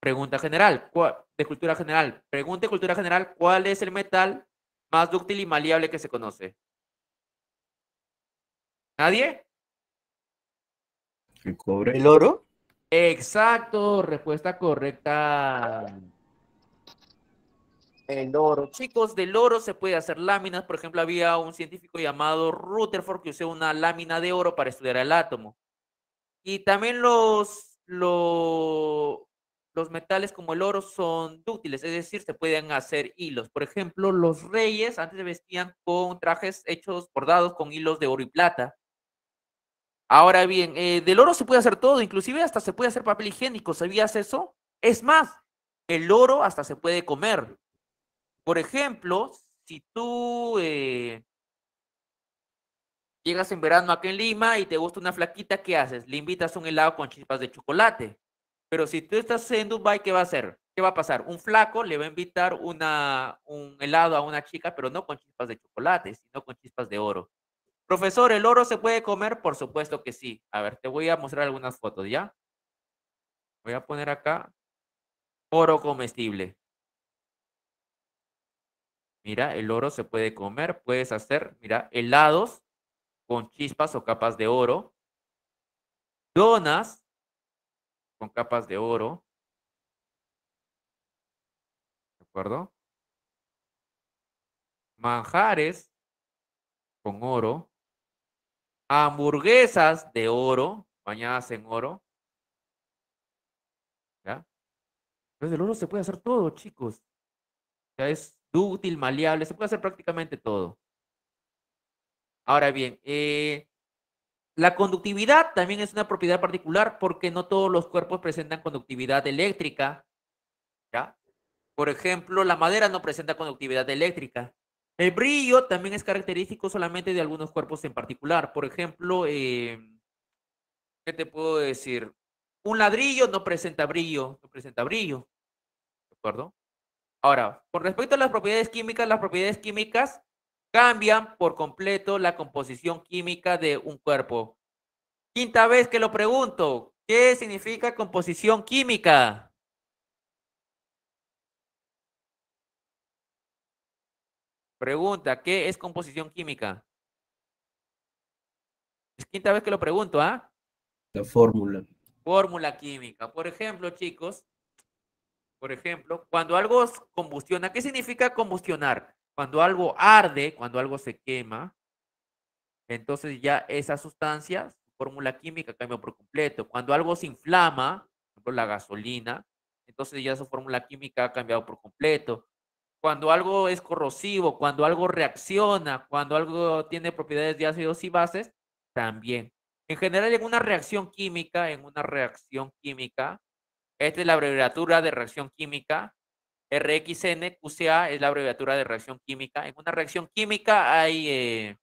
Pregunta general, de cultura general. Pregunta de cultura general, ¿cuál es el metal más dúctil y maleable que se conoce? ¿Nadie? El cobre. ¿El oro? Exacto, respuesta correcta. El oro. Chicos, del oro se puede hacer láminas. Por ejemplo, había un científico llamado Rutherford que usó una lámina de oro para estudiar el átomo. Y también los metales como el oro son dúctiles, es decir, se pueden hacer hilos. Por ejemplo, los reyes antes se vestían con trajes hechos, bordados con hilos de oro y plata. Ahora bien, del oro se puede hacer todo, inclusive hasta se puede hacer papel higiénico. ¿Sabías eso? Es más, el oro hasta se puede comer. Por ejemplo, si tú llegas en verano acá en Lima y te gusta una flaquita, ¿qué haces? Le invitas un helado con chispas de chocolate. Pero si tú estás en Dubái, ¿qué va a hacer? ¿Qué va a pasar? Un flaco le va a invitar un helado a una chica, pero no con chispas de chocolate, sino con chispas de oro. Profesor, ¿el oro se puede comer? Por supuesto que sí. A ver, te voy a mostrar algunas fotos, ¿ya? Voy a poner acá oro comestible. Mira, el oro se puede comer. Puedes hacer, mira, helados con chispas o capas de oro. Donas con capas de oro. ¿De acuerdo? Manjares con oro. Hamburguesas de oro, bañadas en oro. ¿Ya? Entonces el oro se puede hacer todo, chicos. O sea, es dúctil, maleable, se puede hacer prácticamente todo. Ahora bien, la conductividad también es una propiedad particular porque no todos los cuerpos presentan conductividad eléctrica, ¿ya? Por ejemplo, la madera no presenta conductividad eléctrica. El brillo también es característico solamente de algunos cuerpos en particular. Por ejemplo, ¿qué te puedo decir? Un ladrillo no presenta brillo, ¿de acuerdo? Ahora, con respecto a las propiedades químicas cambian por completo la composición química de un cuerpo. Quinta vez que lo pregunto, ¿qué significa composición química? Pregunta, ¿qué es composición química? Es quinta vez que lo pregunto, ¿ah? La fórmula. Fórmula química. Por ejemplo, chicos, cuando algo combustiona, ¿qué significa combustionar? Cuando algo arde, cuando algo se quema, entonces ya esa sustancia, su fórmula química cambia por completo. Cuando algo se inflama, por ejemplo, la gasolina, entonces ya su fórmula química ha cambiado por completo. Cuando algo es corrosivo, cuando algo reacciona, cuando algo tiene propiedades de ácidos y bases, también. En general, en una reacción química, esta es la abreviatura de reacción química. RXN, QCA es la abreviatura de reacción química. En una reacción química hay,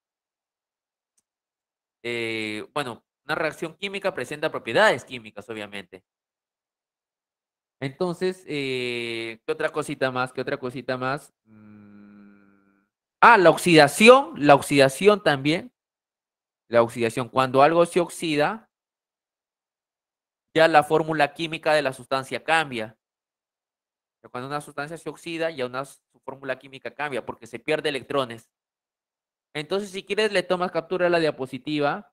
bueno, una reacción química presenta propiedades químicas, obviamente. Entonces, ¿qué otra cosita más? ¿Qué otra cosita más? La oxidación también. La oxidación, cuando algo se oxida, ya la fórmula química de la sustancia cambia. Cuando una sustancia se oxida, ya su fórmula química cambia porque se pierde electrones. Entonces, si quieres, le tomas captura a la diapositiva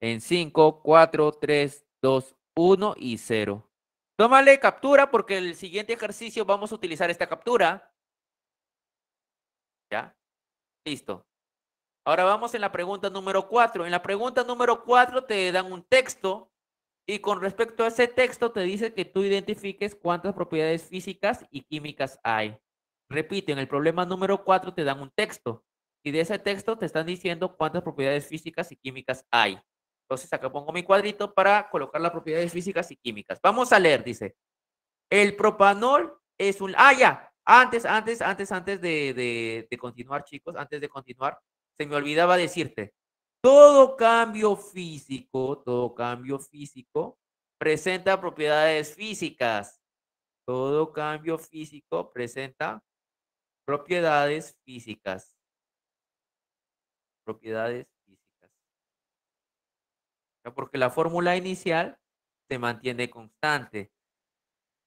en 5, 4, 3, 2, 1 y 0. Tómale captura porque el siguiente ejercicio vamos a utilizar esta captura. ¿Ya? Listo. Ahora vamos en la pregunta número 4. En la pregunta número 4 te dan un texto y con respecto a ese texto te dice que tú identifiques cuántas propiedades físicas y químicas hay. Repito, en el problema número 4 te dan un texto y de ese texto te están diciendo cuántas propiedades físicas y químicas hay. Entonces acá pongo mi cuadrito para colocar las propiedades físicas y químicas. Vamos a leer, dice. El propanol es un... ya. Antes de continuar, chicos, antes de continuar, se me olvidaba decirte. Todo cambio físico presenta propiedades físicas. Todo cambio físico presenta propiedades físicas. Propiedades físicas. Porque la fórmula inicial se mantiene constante.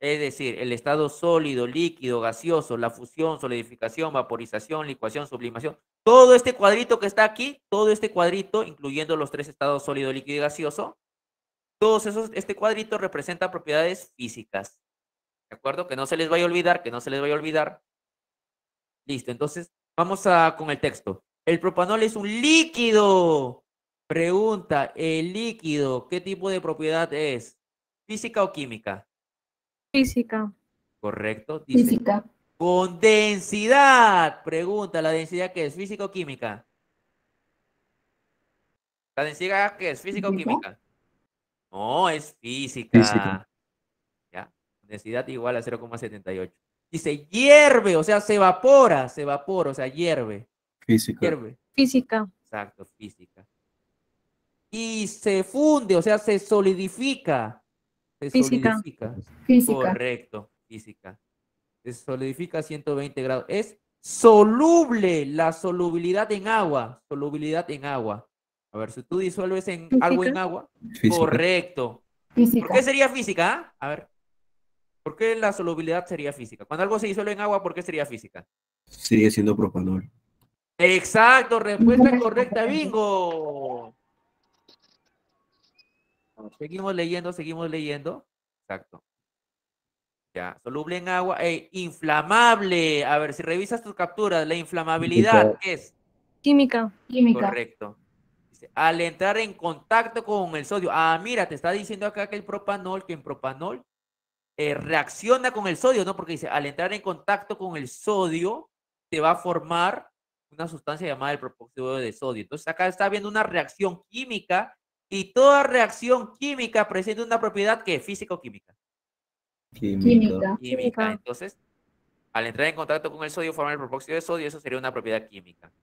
Es decir, el estado sólido, líquido, gaseoso, la fusión, solidificación, vaporización, licuación, sublimación. Todo este cuadrito que está aquí, todo este cuadrito, incluyendo los tres estados sólido, líquido y gaseoso, este cuadrito representa propiedades físicas. ¿De acuerdo? Que no se les vaya a olvidar, Listo, entonces vamos con el texto. El propanol es un líquido. Pregunta, ¿el líquido qué tipo de propiedad es? ¿Física o química? Física. Correcto, dice. Física. Con densidad. Pregunta, ¿la densidad qué es? ¿Física o química? ¿La densidad qué es? ¿Física o química? No, es física. Física. ¿Ya? Densidad igual a 0,78. Dice hierve, o sea, se evapora, o sea, hierve. Física. Hierve. Física. Exacto, física. Y se funde, o sea, se solidifica. Se Física. solidifica. Física. Correcto, física. Se solidifica a 120 grados. Es soluble, la solubilidad en agua. Solubilidad en agua. A ver, si tú disuelves algo en agua. Física. Correcto. Física. ¿Por qué sería física? A ver. ¿Por qué la solubilidad sería física? Cuando algo se disuelve en agua, ¿por qué sería física? Sigue siendo propanol. Exacto, respuesta correcta, bingo. Seguimos leyendo. Exacto. Ya, soluble en agua e inflamable. A ver, si revisas tus capturas, la inflamabilidad, ¿qué es? Química. Química. Correcto. Dice, al entrar en contacto con el sodio. Ah, mira, te está diciendo acá que el propanol, reacciona con el sodio, ¿no? Porque dice, al entrar en contacto con el sodio, te va a formar una sustancia llamada el propósito de sodio. Entonces acá está viendo una reacción química y toda reacción química presenta una propiedad que es física o química. Química. Química. Entonces, al entrar en contacto con el sodio, formar el propósito de sodio, eso sería una propiedad química.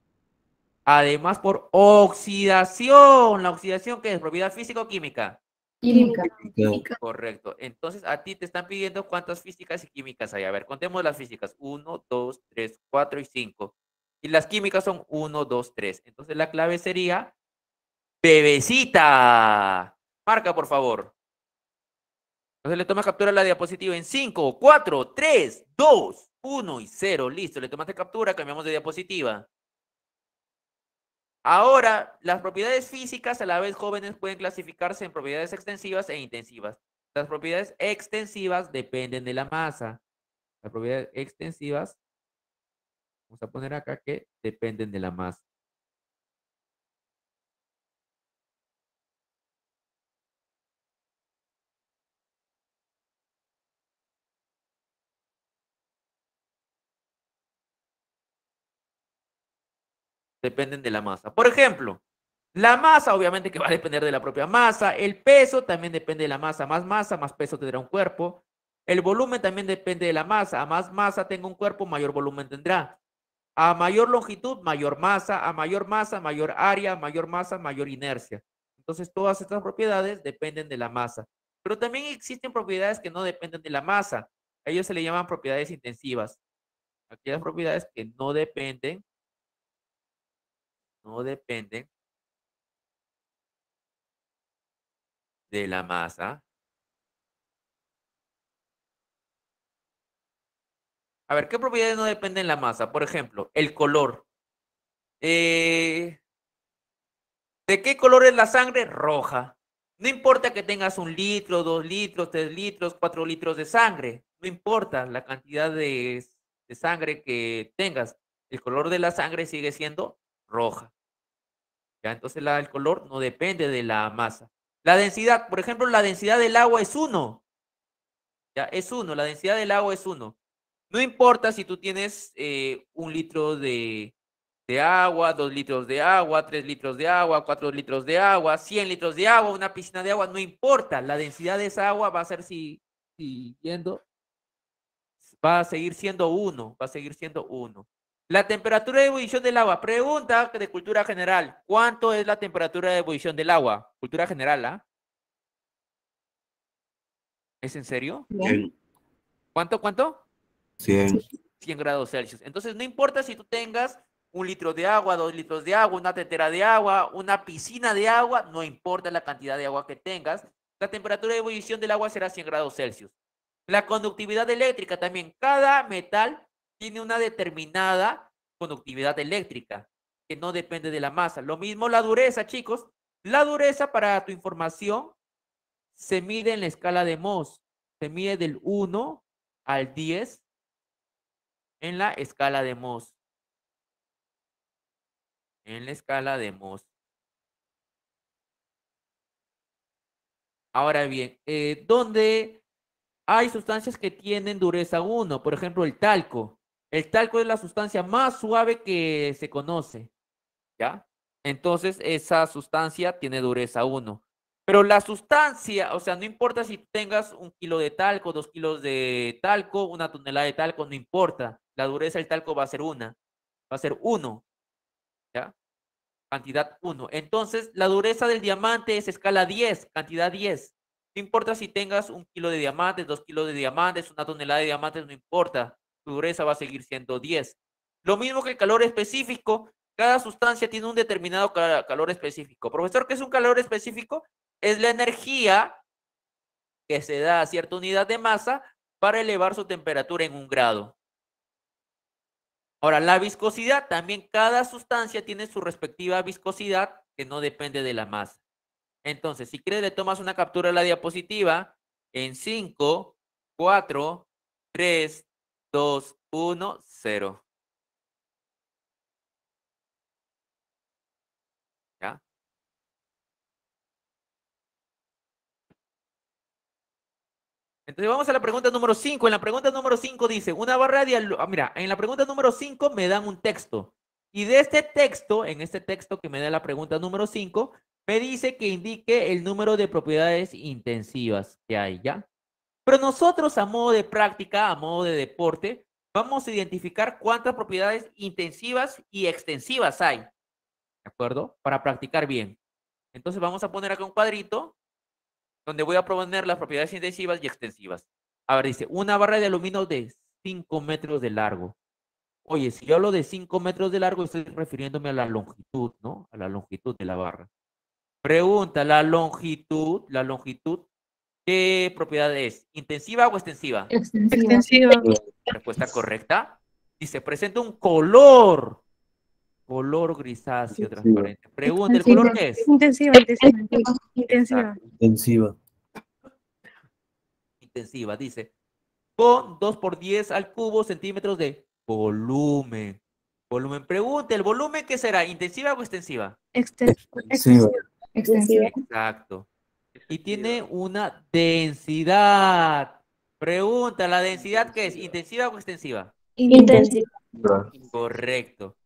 Además, por oxidación. ¿La oxidación qué es? ¿Propiedad física o química? Química. Química. Correcto. Entonces, a ti te están pidiendo cuántas físicas y químicas hay. A ver, contemos las físicas. 1, 2, 3, 4 y 5. Y las químicas son 1, 2, 3. Entonces, la clave sería bebecita. Marca, por favor. Entonces, le tomas captura a la diapositiva en 5, 4, 3, 2, 1 y 0. Listo, le tomaste captura, cambiamos de diapositiva. Ahora, las propiedades físicas a la vez jóvenes pueden clasificarse en propiedades extensivas e intensivas. Las propiedades extensivas dependen de la masa. Las propiedades extensivas, vamos a poner acá que dependen de la masa. Dependen de la masa. Por ejemplo, la masa obviamente que va a depender de la propia masa. El peso también depende de la masa. Más peso tendrá un cuerpo. El volumen también depende de la masa. A más masa tenga un cuerpo, mayor volumen tendrá. A mayor longitud, mayor masa. A mayor masa, mayor área. Mayor masa, mayor inercia. Entonces, todas estas propiedades dependen de la masa. Pero también existen propiedades que no dependen de la masa. A ellos se le llaman propiedades intensivas. Aquellas propiedades que no dependen de la masa. A ver, ¿qué propiedades no dependen de la masa? Por ejemplo, el color. ¿De qué color es la sangre? Roja. No importa que tengas 1 litro, 2 litros, 3 litros, 4 litros de sangre. No importa la cantidad de sangre que tengas. El color de la sangre sigue siendo roja. ¿Ya? Entonces el color no depende de la masa. La densidad, por ejemplo, la densidad del agua es 1. ¿Ya? Es 1, la densidad del agua es 1. No importa si tú tienes 1 litro de agua, 2 litros de agua, 3 litros de agua, 4 litros de agua, 100 litros de agua, una piscina de agua, no importa. La densidad de esa agua va a ser va a seguir siendo 1, va a seguir siendo 1. La temperatura de ebullición del agua. Pregunta de cultura general. ¿Cuánto es la temperatura de ebullición del agua? Cultura general, ¿ah? ¿Es en serio? Bien. ¿Cuánto? 100. 100 grados Celsius. Entonces, no importa si tú tengas 1 litro de agua, 2 litros de agua, una tetera de agua, una piscina de agua, no importa la cantidad de agua que tengas, la temperatura de ebullición del agua será 100 grados Celsius. La conductividad eléctrica también. Cada metal tiene una determinada conductividad eléctrica que no depende de la masa. Lo mismo la dureza, chicos. La dureza, para tu información, se mide en la escala de Mohs. Se mide del 1 al 10 en la escala de Mohs. En la escala de Mohs. Ahora bien, ¿dónde hay sustancias que tienen dureza 1? Por ejemplo, el talco. El talco es la sustancia más suave que se conoce, ¿ya? Entonces, esa sustancia tiene dureza 1. Pero la sustancia, o sea, no importa si tengas 1 kilo de talco, 2 kilos de talco, 1 tonelada de talco, no importa. La dureza del talco va a ser 1. Va a ser 1, ¿ya? Cantidad 1. Entonces, la dureza del diamante es escala 10, cantidad 10. No importa si tengas 1 kilo de diamantes, 2 kilos de diamantes, 1 tonelada de diamantes, no importa. Tu dureza va a seguir siendo 10. Lo mismo que el calor específico. Cada sustancia tiene un determinado calor específico. Profesor, ¿qué es un calor específico? Es la energía que se da a cierta unidad de masa para elevar su temperatura en 1 grado. Ahora, la viscosidad, también cada sustancia tiene su respectiva viscosidad que no depende de la masa. Entonces, si quieres, le tomas una captura de la diapositiva en 5, 4, 3, 2, 1, 0. Entonces vamos a la pregunta número 5. En la pregunta número 5 dice, una barra de mira, en la pregunta número 5 me dan un texto. Y de este texto, en este texto que me da la pregunta número 5, me dice que indique el número de propiedades intensivas que hay, ¿ya? Pero nosotros a modo de práctica, a modo de deporte, vamos a identificar cuántas propiedades intensivas y extensivas hay, ¿de acuerdo? Para practicar bien. Entonces vamos a poner acá un cuadrito donde voy a poner las propiedades intensivas y extensivas. A ver, dice, una barra de aluminio de 5 metros de largo. Oye, si yo hablo de 5 metros de largo, estoy refiriéndome a la longitud, ¿no? A la longitud de la barra. Pregunta, la longitud, ¿qué propiedad es? ¿Intensiva o extensiva? Extensiva. Respuesta correcta. Dice, presenta un color grisáceo transparente. Pregunta, ¿el color qué es? Intensiva. Exacto. Intensiva. Intensiva, dice, con 2 por 10 al cubo centímetros de volumen. Pregunta, ¿el volumen qué será? ¿Intensiva o extensiva? Intensiva. Extensiva. Exacto. Y tiene una densidad. Pregunta, ¿la densidad qué es? ¿Intensiva o extensiva? Intensiva. Correcto.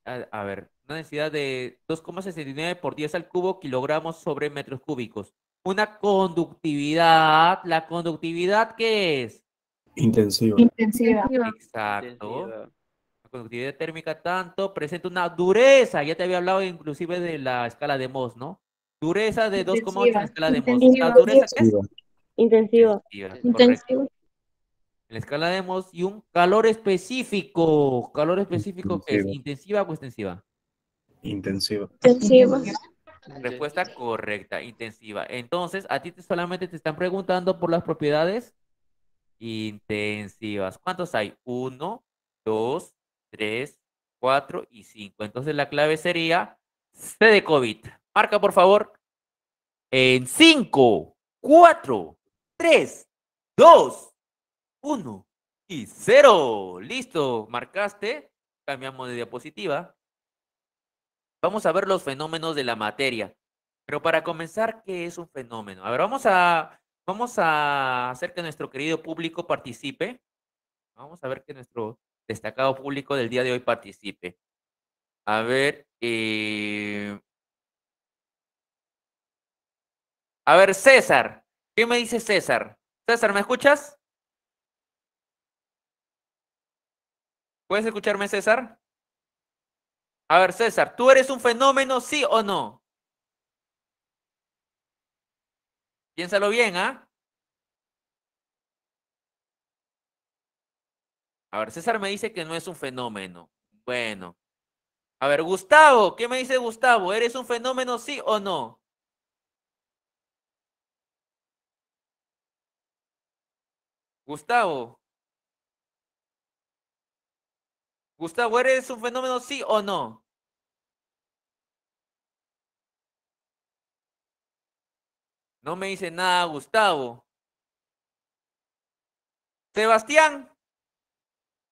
A ver, una densidad de 2,69 por 10 al cubo kilogramos sobre metros cúbicos. Una conductividad. ¿La conductividad qué es? Intensiva. Intensiva. Exacto. La conductividad térmica tanto presenta una dureza. Ya te había hablado inclusive de la escala de Mohs, ¿no? Dureza de 2,8 en la escala de Mohs. ¿La dureza qué es? Intensiva. Correcto. En la escala de Mohs y un calor específico. ¿Calor específico qué es? ¿Intensiva o extensiva? Intensiva. Respuesta correcta, intensiva. Entonces, a ti solamente te están preguntando por las propiedades intensivas. ¿Cuántos hay? 1, 2, 3, 4 y 5. Entonces, la clave sería C de COVID. Marca, por favor. En 5, 4, 3, 2, 1 y 0. Listo, marcaste. Cambiamos de diapositiva. Vamos a ver los fenómenos de la materia. Pero para comenzar, ¿qué es un fenómeno? A ver, vamos a hacer que nuestro querido público participe. Vamos a ver que nuestro destacado público del día de hoy participe. A ver, César. ¿Qué me dice César? César, ¿me escuchas? ¿Puedes escucharme, César? A ver, César, ¿tú eres un fenómeno, sí o no? Piénsalo bien, ¿ah? A ver, César me dice que no es un fenómeno. Bueno. A ver, Gustavo, ¿qué me dice Gustavo? ¿Eres un fenómeno, sí o no? Gustavo. Gustavo, ¿eres un fenómeno, sí o no? No me dice nada, Gustavo. Sebastián,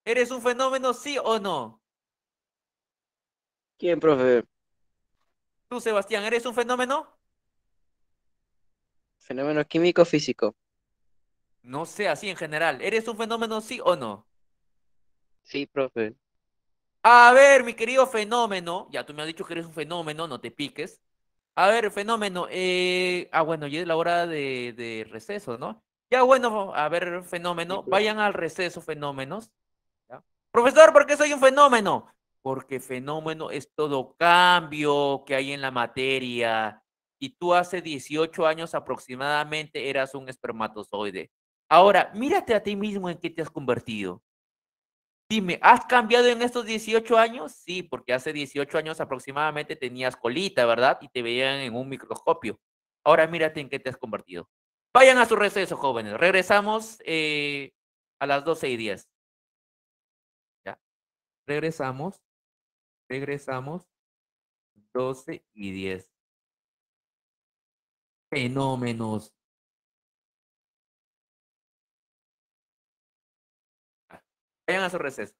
¿eres un fenómeno, sí o no? ¿Quién, profe? Tú, Sebastián, ¿eres un fenómeno? Fenómeno químico físico. No sé, así en general. ¿Eres un fenómeno, sí o no? Sí, profe. A ver, mi querido fenómeno, ya tú me has dicho que eres un fenómeno, no te piques. A ver, fenómeno, bueno, ya es la hora de receso, ¿no? Ya bueno, a ver, fenómeno, vayan al receso, fenómenos. ¿Ya? Profesor, ¿por qué soy un fenómeno? Porque fenómeno es todo cambio que hay en la materia. Y tú hace 18 años aproximadamente eras un espermatozoide. Ahora, mírate a ti mismo en qué te has convertido. Dime, ¿has cambiado en estos 18 años? Sí, porque hace 18 años aproximadamente tenías colita, ¿verdad? Y te veían en un microscopio. Ahora mírate en qué te has convertido. Vayan a su receso, jóvenes. Regresamos a las 12:10. ¿Ya? Regresamos. 12:10. Fenómenos. Vayan a su receso.